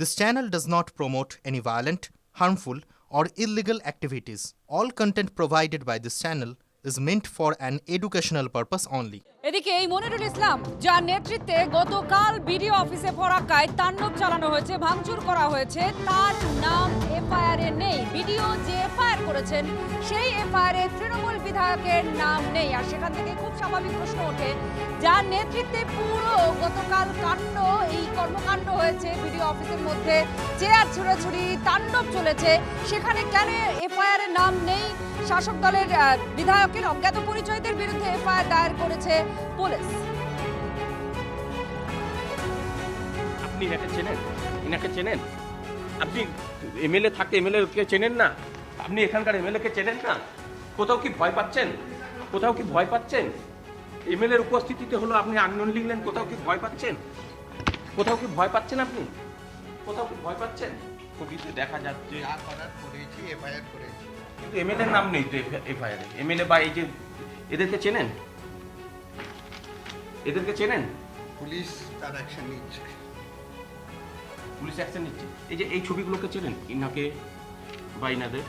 This channel does not promote any violent, harmful, or illegal activities. All content provided by this channel is meant for an educational purpose only. এদিকে এই মনিরুল ইসলাম যার নেতৃত্বে গতকাল BDO অফিসে ফরাক্কায় তাণ্ডব চালানো হয়েছে, ভাঙচুর করা হয়েছে, তার নাম এফআইআর এ নেই। বিডিও যে এফআইআর করেছেন সেই এফআইআর এ তৃণমূল বিধায়কের নাম নেই। আর সেখান থেকে খুব স্বাভাবিক প্রশ্ন ওঠে, যার নেতৃত্বে পুরো গতকাল কাণ্ড, এই কর্মকাণ্ড হয়েছে বিডিও অফিসের মধ্যে, চেয়ার ছোড়াছুড়ি তাণ্ডব চলেছে, সেখানে কেন এফআইআর এর নাম নেই? শাসক দলের বিধায়কের অজ্ঞাত পরিচয়দের বিরুদ্ধে এফআইআর দায়ের করেছে পুলিশ। আপনি এনাকে চেনেন? আপনি এমএলএ থাকতে এমএলএ কে চেনেন না? আপনি এখানকার এমএলএ কে চেনেন না? কোথাও কি ভয় পাচ্ছেন? এমএলএর উপস্থিতিতে হলো আপনি আন্দোলন লিখলেন, কোথাও কি ভয় পাচ্ছেন? আপনি কোথাও কি ভয় পাচ্ছেন? ছবিতে দেখা যাচ্ছে এফআইআর করেছি। কিন্তু এমএলএর নাম নেই তো এফআইআর। এমএলএ বা এই যে এদেরকে চেনেন? পুলিশ তার অ্যাকশন নিচ্ছে। পুলিশ অ্যাকশন নিচ্ছে। এই যে এই ছবিগুলোকে চেনেন, ইনাকে বা ইনাদের?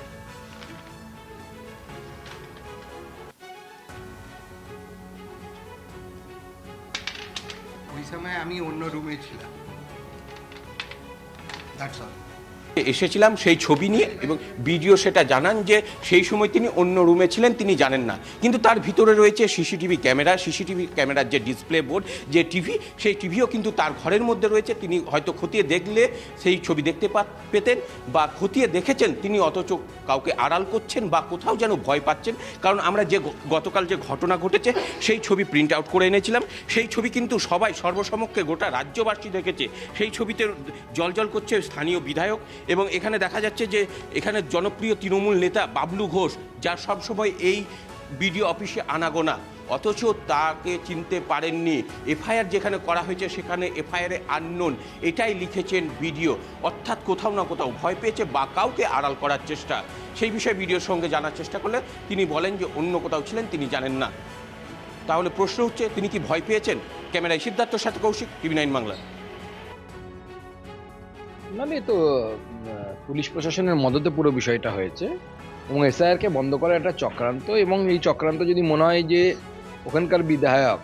ওই সময় আমি অন্য রুমে ছিলাম। That's all. এসেছিলাম সেই ছবি নিয়ে, এবং ভিডিও সেটা জানান যে সেই সময় তিনি অন্য রুমে ছিলেন, তিনি জানেন না। কিন্তু তার ভিতরে রয়েছে সিসিটিভি ক্যামেরার যে ডিসপ্লে বোর্ড, যে টিভি, সেই টিভিও কিন্তু তার ঘরের মধ্যে রয়েছে। তিনি হয়তো খতিয়ে দেখলে সেই ছবি দেখতে পেতেন, বা খতিয়ে দেখেছেন তিনি, অথচ কাউকে আড়াল করছেন বা কোথাও যেন ভয় পাচ্ছেন। কারণ আমরা যে গতকাল যে ঘটনা ঘটেছে সেই ছবি প্রিন্ট আউট করে এনেছিলাম। সেই ছবি কিন্তু সবাই সর্বসমক্ষে গোটা রাজ্যবাসী দেখেছে। সেই ছবিতে জল করছে স্থানীয় বিধায়ক, এবং এখানে দেখা যাচ্ছে যে এখানে জনপ্রিয় তৃণমূল নেতা বাবলু ঘোষ, যার সবসময় এই বিডিও অফিসে আনাগোনা, অথচ তাকে চিনতে পারেননি। এফআইআর যেখানে করা হয়েছে সেখানে এফআইআরে আননোন, এটাই লিখেছেন বিডিও। অর্থাৎ কোথাও না কোথাও ভয় পেয়েছে বা কাউকে আড়াল করার চেষ্টা। সেই বিষয়ে বিডিওর সঙ্গে জানার চেষ্টা করলে তিনি বলেন যে অন্য কোথাও ছিলেন, তিনি জানেন না। তাহলে প্রশ্ন হচ্ছে, তিনি কি ভয় পেয়েছেন? ক্যামেরায় সিদ্ধার্থর সাথে কৌশিক, টিভি9 বাংলা। মানে তো পুলিশ প্রশাসনের মদতে পুরো বিষয়টা হয়েছে, এবং এসআইআরকে বন্ধ করা একটা চক্রান্ত। এবং এই চক্রান্ত যদি মনে হয় যে ওখানকার বিধায়ক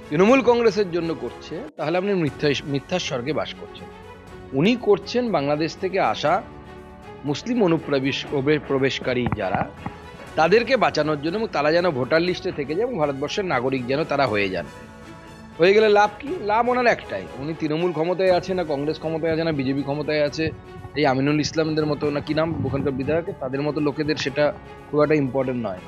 তৃণমূল কংগ্রেসের জন্য করছে, তাহলে আপনি মিথ্যার স্বর্গে বাস করছেন। উনি করছেন বাংলাদেশ থেকে আসা মুসলিম প্রবেশকারী যারা, তাদেরকে বাঁচানোর জন্য, এবং তারা যেন ভোটার লিস্টে থেকে যায় এবং ভারতবর্ষের নাগরিক যেন তারা হয়ে যান। হয়ে গেলে লাভ কি? লাভ ওনার একটাই, উনি তৃণমূল ক্ষমতায় আছে না, কংগ্রেস ক্ষমতায় আছে না, বিজেপি ক্ষমতায় আছে, এই আমিনুল ইসলামদের মতো না, কি নাম ওখানকার বিধায়কের, তাদের মতো লোকেদের সেটা খুব একটা ইম্পর্টেন্ট নয়।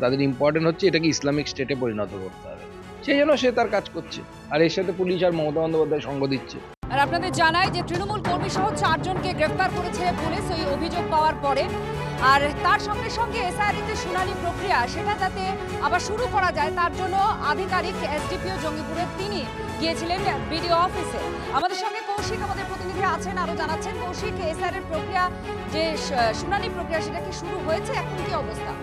তাদের ইম্পর্টেন্ট হচ্ছে এটাকে ইসলামিক স্টেটে পরিণত করতে হবে। সেই জন্য সে তার কাজ করছে, আর এর সাথে পুলিশ আর মমতা বন্দ্যোপাধ্যায় সঙ্গ দিচ্ছে। আর আপনাদের জানাই যে তৃণমূল কর্মী সহ 4 জনকে গ্রেফতার করেছে পুলিশ ওই অভিযোগ পাওয়ার পরে। আর তার সঙ্গে সঙ্গে এসআইআর যে শুনানি প্রক্রিয়া, সেটা যাতে আবার শুরু করা যায়, তার জন্য আধিকারিক এসডিপিও জঙ্গিপুরে তিনি গিয়েছিলেন বিডিও অফিসে। আমাদের সঙ্গে কৌশিক, আমাদের প্রতিনিধি আছেন, আরো জানাচ্ছেন। কৌশিক, এসআইআর এর প্রক্রিয়া, যে শুনানি প্রক্রিয়া, সেটা কি শুরু হয়েছে? এখন কি অবস্থা?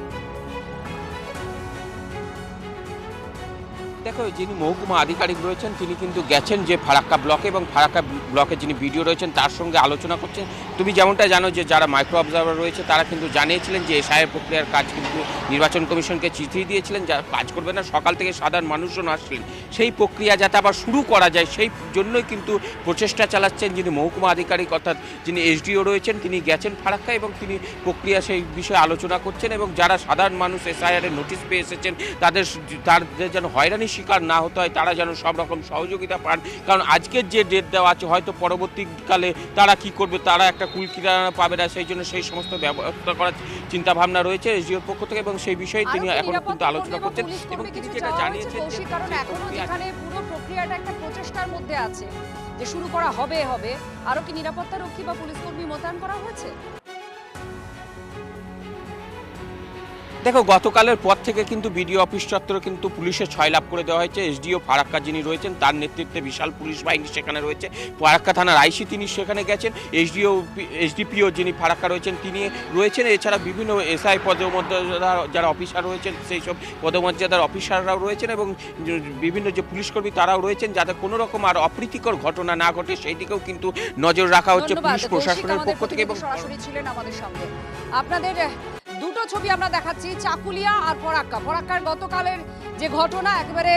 দেখো, যিনি মহকুমা আধিকারিক রয়েছেন তিনি কিন্তু গেছেন যে ফারাক্কা ব্লকে, এবং ফারাক্কা ব্লকে যিনি বিডিও রয়েছেন তার সঙ্গে আলোচনা করছেন। তুমি যেমনটা জানো যে যারা মাইক্রো অবজারভার রয়েছে তারা কিন্তু জানিয়েছিলেন যে এসআইআর প্রক্রিয়ার কাজ কিন্তু নির্বাচন কমিশনকে চিঠি দিয়েছিলেন, যারা কাজ করবে না। সকাল থেকে সাধারণ মানুষজন আসছিলেন, সেই প্রক্রিয়া যাতে আবার শুরু করা যায় সেই জন্যই কিন্তু প্রচেষ্টা চালাচ্ছেন যিনি মহকুমা আধিকারিক, অর্থাৎ যিনি এসডিও রয়েছেন, তিনি গেছেন ফারাক্কা, এবং তিনি প্রক্রিয়া সেই বিষয়ে আলোচনা করছেন। এবং যারা সাধারণ মানুষ এসআইআরের নোটিশ পেয়ে এসেছেন তাদের যেন হয়রানি শিকার না হতে হয়, তারা যেন সব রকম সহযোগিতা পান। কারণ আজকের যে ডেট দেওয়া আছে, হয়তো পরবর্তীকালে তারা কি করবে, তারা একটা কুলকিনারা পাবে না, সেই জন্য সেই সমস্ত ব্যবস্থা করার চিন্তাভাবনা রয়েছে এসডিওর পক্ষ থেকে, এবং সেই বিষয়ে তিনি এখন কিন্তু আলোচনা করছেন। এবং তিনি যেটা জানিয়েছেন, কারণ এখনো যেখানে পুরো প্রক্রিয়াটা একটা প্রচেষ্টার মধ্যে আছে, যে শুরু করা হবে, আরো কি নিরাপত্তা রক্ষী বা পুলিশ কর্মী মোতায়েন করা হয়েছে? দেখো, গতকালের পর থেকে কিন্তু বিডিও অফিস চত্বর কিন্তু পুলিশের ছয়লাভ করে দেওয়া হয়েছে। এসডিও ফারাক্কা যিনি রয়েছেন তার নেতৃত্বে বিশাল পুলিশ বাহিনী সেখানে রয়েছে। ফারাক্কা থানার আইসি তিনি সেখানে গেছেন, এসডিপিও যিনি ফারাক্কা রয়েছেন তিনি রয়েছেন। এছাড়া বিভিন্ন এসআই পদমর্যাদার যারা অফিসার রয়েছেন সেই সব পদমর্যাদার অফিসাররাও রয়েছেন এবং বিভিন্ন যে পুলিশকর্মী তারাও রয়েছেন, যাতে কোনো রকম আর অপ্রীতিকর ঘটনা না ঘটে সেই দিকেও কিন্তু নজর রাখা হচ্ছে ধন্যবাদ। পুলিশ প্রশাসনের কৌশিক পক্ষ থেকে। এবং আমাদের সরাসরি ছিলেন আমাদের সঙ্গে। আপনাদের দুটো ছবি আমরা দেখাচ্ছি, চাকুলিয়া আর ফরাক্কার গতকালের যে ঘটনা, একেবারে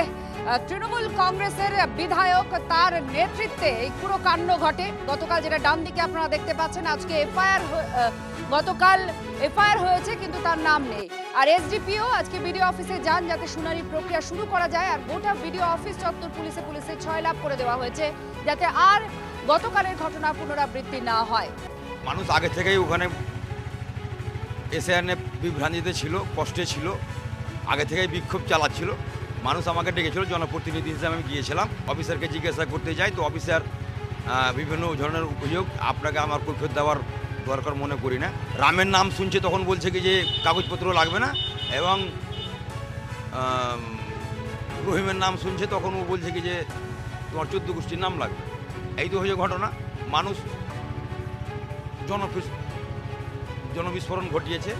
তৃণমূল কংগ্রেসের বিধায়ক তার নেতৃত্বে এই পুরো কাণ্ড ঘটে। গতকাল যেটা ডান দিকে আপনারা দেখতে পাচ্ছেন, আজকে গতকাল এফআইআর হয়েছে কিন্তু তার নাম নেই। আর এসডিপিও আজকে বিডিও অফিসে যান যাতে শুনানি প্রক্রিয়া শুরু করা যায়। আর গোটা বিডিও অফিস চত্বর পুলিশে ছয়লাভ করে দেওয়া হয়েছে যাতে আর গতকালের ঘটনা পুনরাবৃত্তি না হয়। মানুষ আগে থেকেই ওখানে এসআইআর নিয়ে বিভ্রান্তিতে ছিল, কষ্টে ছিল, আগে থেকেই বিক্ষোভ চালাচ্ছিল। মানুষ আমাকে ডেকেছিল, জনপ্রতিনিধি হিসেবে আমি গিয়েছিলাম। অফিসারকে জিজ্ঞাসা করতে যাই তো অফিসার বিভিন্ন ধরনের অভিযোগ, আপনাকে আমার কৈফিয়ত দেওয়ার দরকার মনে করি না। রামের নাম শুনছে তখন বলছে কি যে কাগজপত্র লাগবে না, এবং রহিমের নাম শুনছে তখন ও বলছে কি যে তোমার 14 গোষ্ঠীর নাম লাগবে। এই তো হয়েছে ঘটনা। মানুষ জনবিস্ফোরণ ঘটিয়েছে।